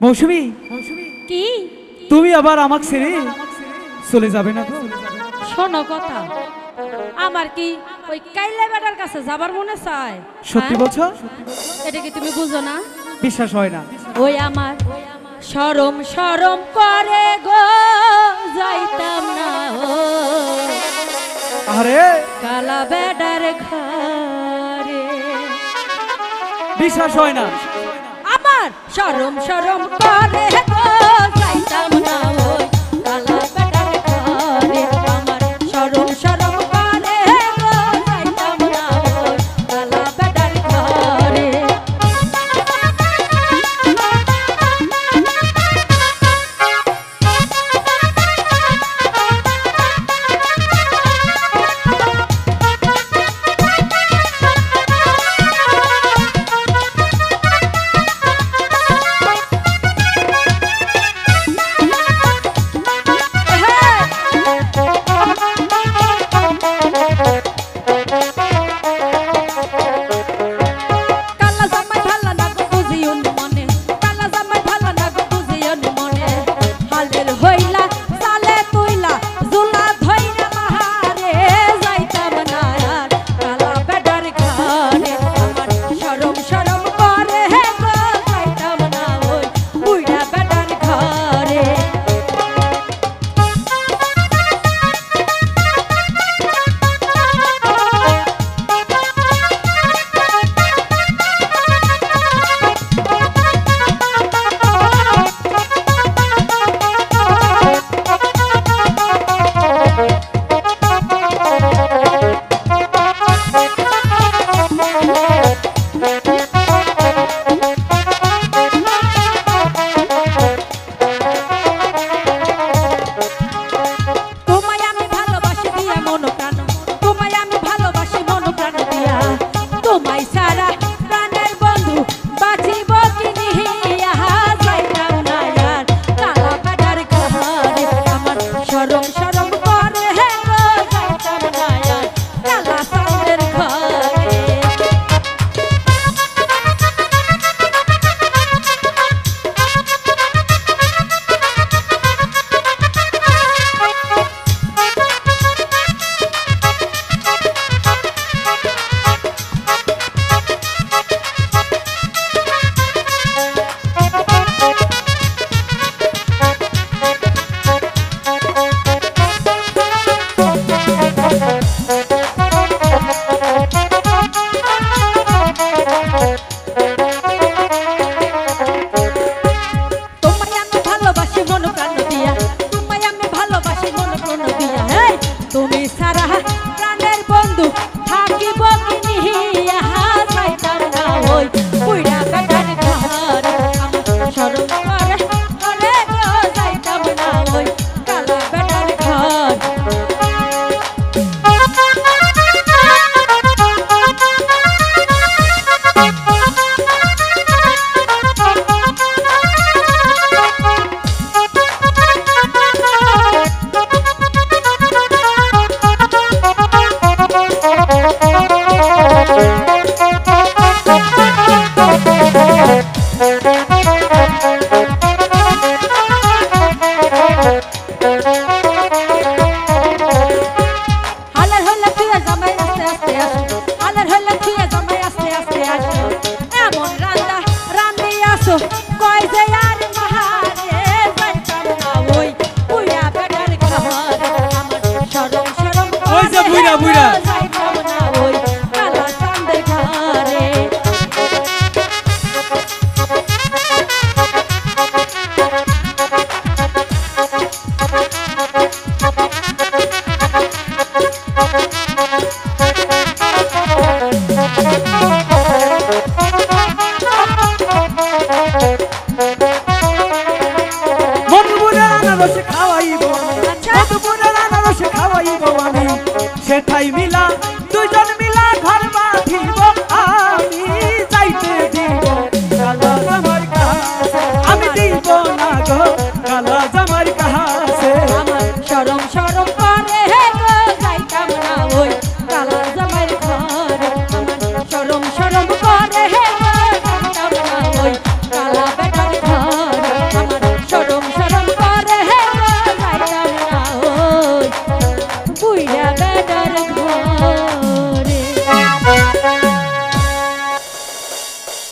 মৌসুমী, কি তুমি আবার আমাকে ছেড়ে চলে যাবে না তো? শোনো কথা, আমার কি ওই কাইলে বেটার কাছে যাবার মনে চায়? সত্যি বলছো? এটা কি তুমি বুঝো না? বিশ্বাস হয় না। ওই আমার শরম শরম করে গো, যাইতাম না ও আরে কালা বেটার ঘরে। বিশ্বাস হয় না। আমার শরম শরম করে গো, যাইতাম না ওই কালা বেটার ঘরে। আমার শরম শরম করে গো, যাইতাম না ওই কালা বেটার ঘরে। তুমি সারা প্রাণের বন্ধু থাকিব কি নিহিয়া, যাইতাম না ওই বুইড়া বেটার ঘরে। আমার শরম করে করে গো, যাইতাম না ওই কালা বেটার ঘর। সেটাই মিলা দুজন মিলা ঘর বাঁধিব, আমি যাইতে দিব আমার কাছে।